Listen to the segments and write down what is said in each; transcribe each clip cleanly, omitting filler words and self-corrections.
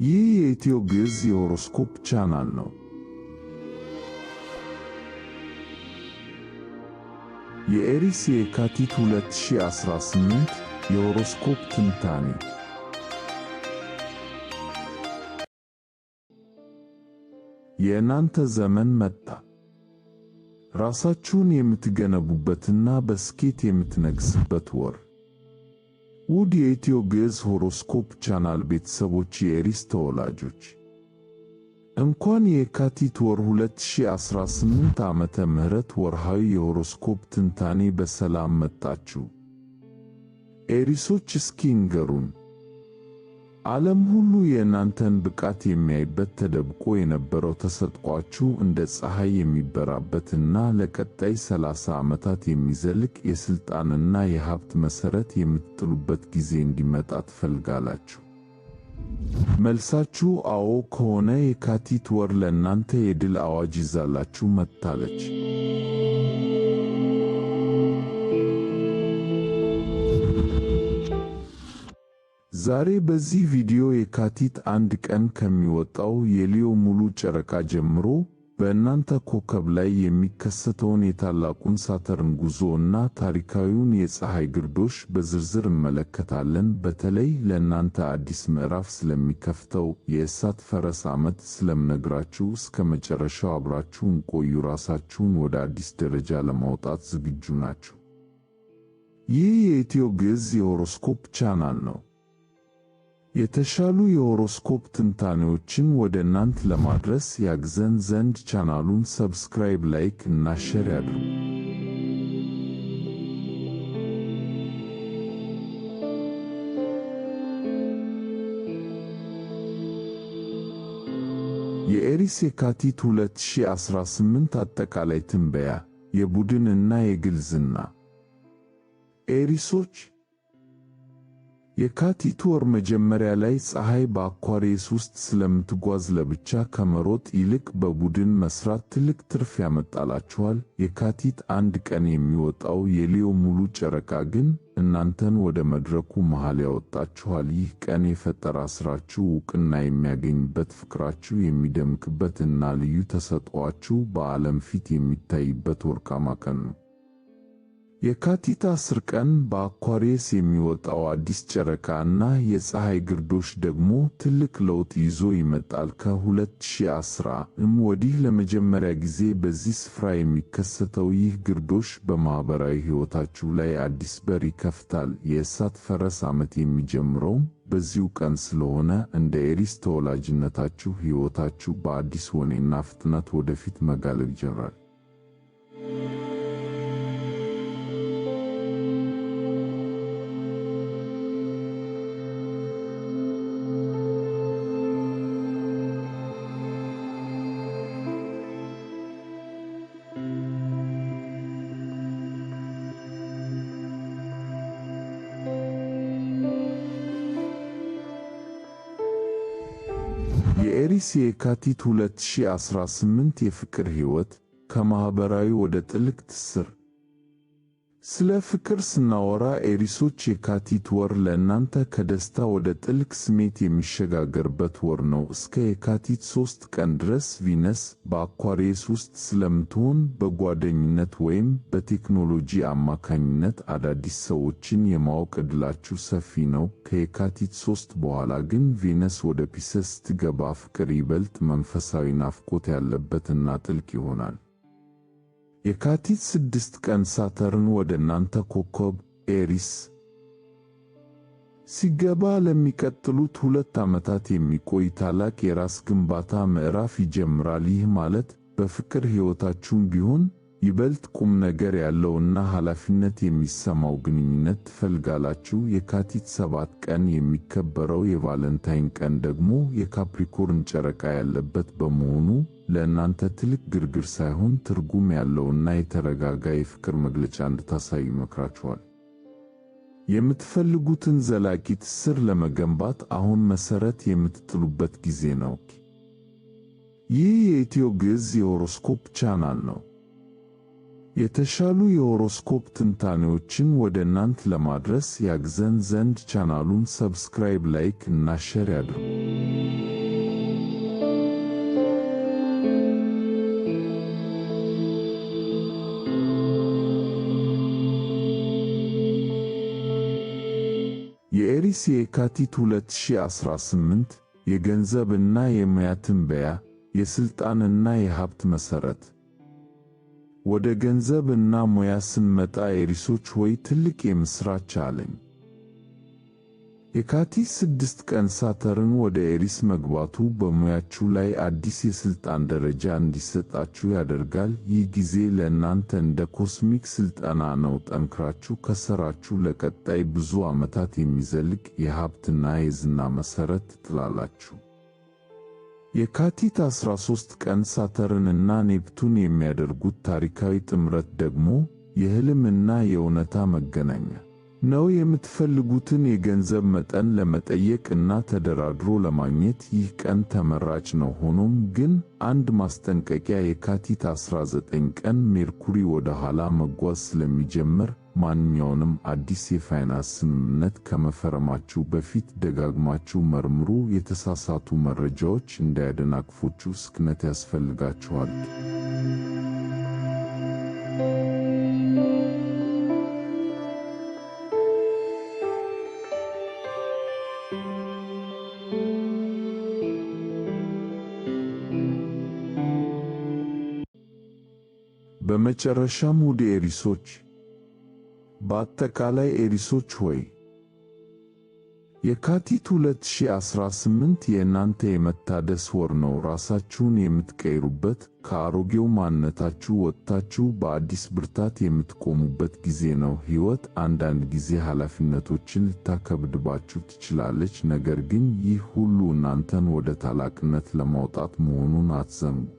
ይህ የኢትዮ ግዕዝ የሆሮስኮፕ ቻናል ነው። የኤሪስ የካቲት 2018 የሆሮስኮፕ ትንታኔ። የእናንተ ዘመን መጣ። ራሳችሁን የምትገነቡበትና በስኬት የምትነግሱበት ወር። ውድ የኢትዮ ግዕዝ ሆሮስኮፕ ቻናል ቤተሰቦች፣ የኤሪስ ተወላጆች እንኳን የካቲት ወር 2018 ዓመተ ምህረት ወርሃዊ የሆሮስኮፕ ትንታኔ በሰላም መጣችሁ። ኤሪሶች፣ እስኪ ንገሩን፣ ዓለም ሁሉ የእናንተን ብቃት የሚያይበት ተደብቆ የነበረው ተሰጥኦአችሁ እንደ ፀሐይ የሚበራበትና ለቀጣይ 30 ዓመታት የሚዘልቅ የሥልጣንና የሀብት መሠረት የምትጥሉበት ጊዜ እንዲመጣ ትፈልጋላችሁ? መልሳችሁ አዎ ከሆነ የካቲት ወር ለእናንተ የድል አዋጅ ይዛላችሁ መጥታለች። ዛሬ በዚህ ቪዲዮ የካቲት 1 ቀን ከሚወጣው የሊዮ ሙሉ ጨረቃ ጀምሮ በእናንተ ኮከብ ላይ የሚከሰተውን የታላቁን ሳተርን ጉዞ እና ታሪካዊውን የፀሐይ ግርዶሽ በዝርዝር እንመለከታለን። በተለይ ለእናንተ አዲስ ምዕራፍ ስለሚከፍተው የእሳት ፈረስ ዓመት ስለምነግራችሁ እስከ መጨረሻው አብራችሁን ቆዩ። ራሳችሁን ወደ አዲስ ደረጃ ለማውጣት ዝግጁ ናችሁ? ይህ የኢትዮ ግዕዝ የሆሮስኮፕ ቻናል ነው። የተሻሉ የሆሮስኮፕ ትንታኔዎችን ወደ እናንተ ለማድረስ ያግዘን ዘንድ ቻናሉን ሰብስክራይብ፣ ላይክ እና ሼር ያድርጉ። የኤሪስ የካቲት 2018 አጠቃላይ ትንበያ፣ የቡድን እና የግል ዝና። ኤሪሶች፣ የካቲት ወር መጀመሪያ ላይ ፀሐይ በአኳሪየስ ውስጥ ስለምትጓዝ ለብቻ ከመሮጥ ይልቅ በቡድን መስራት ትልቅ ትርፍ ያመጣላችኋል። የካቲት 1 ቀን የሚወጣው የሊዮ ሙሉ ጨረቃ ግን እናንተን ወደ መድረኩ መሃል ያወጣችኋል። ይህ ቀን የፈጠራ ሥራችሁ ዕውቅና የሚያገኝበት፣ ፍቅራችሁ የሚደምቅበት እና ልዩ ተሰጥኦአችሁ በዓለም ፊት የሚታይበት ወርቃማ ቀን ነው። የካቲት 10 ቀን በአኳሪየስ የሚወጣው አዲስ ጨረቃ እና የፀሐይ ግርዶሽ ደግሞ ትልቅ ለውጥ ይዞ ይመጣል። ከ2010 ወዲህ ለመጀመሪያ ጊዜ በዚህ ስፍራ የሚከሰተው ይህ ግርዶሽ በማኅበራዊ ሕይወታችሁ ላይ አዲስ በር ይከፍታል። የእሳት ፈረስ ዓመት የሚጀምረውም በዚሁ ቀን ስለሆነ እንደ ኤሪስ ተወላጅነታችሁ ሕይወታችሁ በአዲስ ወኔና ፍጥነት ወደፊት መጋለብ ይጀምራል። የኤሪስ የካቲት 2018 የፍቅር ሕይወት፣ ከማኅበራዊ ወደ ጥልቅ ትስስር። ስለ ፍቅር ስናወራ ኤሪሶች፣ የካቲት ወር ለእናንተ ከደስታ ወደ ጥልቅ ስሜት የሚሸጋገርበት ወር ነው። እስከ የካቲት 3 ቀን ድረስ ቪነስ በአኳሪየስ ውስጥ ስለምትሆን በጓደኝነት ወይም በቴክኖሎጂ አማካኝነት አዳዲስ ሰዎችን የማወቅ ዕድላችሁ ሰፊ ነው። ከየካቲት 3 በኋላ ግን ቬነስ ወደ ፒሰስ ስትገባ ፍቅር ይበልጥ መንፈሳዊ፣ ናፍቆት ያለበትና ጥልቅ ይሆናል። የካቲት 6 ቀን ሳተርን ወደ እናንተ ኮከብ ኤሪስ ሲገባ ለሚቀጥሉት 2 ዓመታት የሚቆይ ታላቅ የራስ ግንባታ ምዕራፍ ይጀምራል። ይህ ማለት በፍቅር ሕይወታችሁም ቢሆን ይበልጥ ቁም ነገር ያለውና ኃላፊነት የሚሰማው ግንኙነት ትፈልጋላችሁ። የካቲት 7 ቀን የሚከበረው የቫለንታይን ቀን ደግሞ የካፕሪኮርን ጨረቃ ያለበት በመሆኑ ለእናንተ ትልቅ ግርግር ሳይሆን ትርጉም ያለውና የተረጋጋ የፍቅር መግለጫ እንድታሳዩ ይመክራችኋል። የምትፈልጉትን ዘላቂ ትስስር ለመገንባት አሁን መሠረት የምትጥሉበት ጊዜ ነው። ይህ የኢትዮ ግዕዝ የሆሮስኮፕ ቻናል ነው። የተሻሉ የሆሮስኮፕ ትንታኔዎችን ወደ እናንተ ለማድረስ ያግዘን ዘንድ ቻናሉን ሰብስክራይብ፣ ላይክ እና ሼር ያድርጉ። ኤሪስ የካቲት 2018 የገንዘብና የሙያ ትንበያ፣ የሥልጣንና የሀብት መሠረት። ወደ ገንዘብና ሙያ ስንመጣ ኤሪሶች ሆይ ትልቅ የምሥራች አለኝ። የካቲት 6 ቀን ሳተርን ወደ ኤሪስ መግባቱ በሙያችሁ ላይ አዲስ የሥልጣን ደረጃ እንዲሰጣችሁ ያደርጋል። ይህ ጊዜ ለእናንተ እንደ ኮስሚክ ሥልጠና ነው። ጠንክራችሁ ከሠራችሁ ለቀጣይ ብዙ ዓመታት የሚዘልቅ የሀብትና የዝና መሠረት ትጥላላችሁ። የካቲት 13 ቀን ሳተርንና ኔፕቱን የሚያደርጉት ታሪካዊ ጥምረት ደግሞ የሕልምና የእውነታ መገናኛ ነው። የምትፈልጉትን የገንዘብ መጠን ለመጠየቅ እና ተደራድሮ ለማግኘት ይህ ቀን ተመራጭ ነው። ሆኖም ግን አንድ ማስጠንቀቂያ፣ የካቲት 19 ቀን ሜርኩሪ ወደ ኋላ መጓዝ ስለሚጀምር ማንኛውንም አዲስ የፋይናንስ ስምምነት ከመፈረማችሁ በፊት ደጋግማችሁ መርምሩ። የተሳሳቱ መረጃዎች እንዳያደናቅፏችሁ ስክነት ያስፈልጋችኋል። በመጨረሻም ውድ ኤሪሶች፣ በአጠቃላይ ኤሪሶች ሆይ የካቲት 2018 የእናንተ የመታደስ ወር ነው። ራሳችሁን የምትቀይሩበት፣ ከአሮጌው ማንነታችሁ ወጥታችሁ በአዲስ ብርታት የምትቆሙበት ጊዜ ነው። ሕይወት አንዳንድ ጊዜ ኃላፊነቶችን ልታከብድባችሁ ትችላለች። ነገር ግን ይህ ሁሉ እናንተን ወደ ታላቅነት ለማውጣት መሆኑን አትዘንጉ።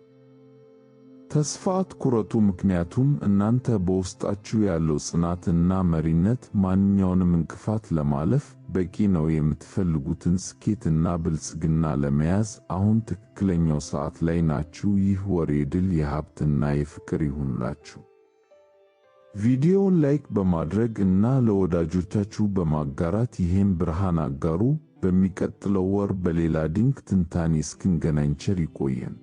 ተስፋ አትቁረጡ፣ ምክንያቱም እናንተ በውስጣችሁ ያለው ጽናትና መሪነት ማንኛውንም እንቅፋት ለማለፍ በቂ ነው። የምትፈልጉትን ስኬትና ብልጽግና ለመያዝ አሁን ትክክለኛው ሰዓት ላይ ናችሁ። ይህ ወር የድል፣ የሀብትና የፍቅር ይሁንላችሁ። ቪዲዮውን ላይክ በማድረግ እና ለወዳጆቻችሁ በማጋራት ይህን ብርሃን አጋሩ። በሚቀጥለው ወር በሌላ ድንቅ ትንታኔ እስክንገናኝ ቸር ይቆየን።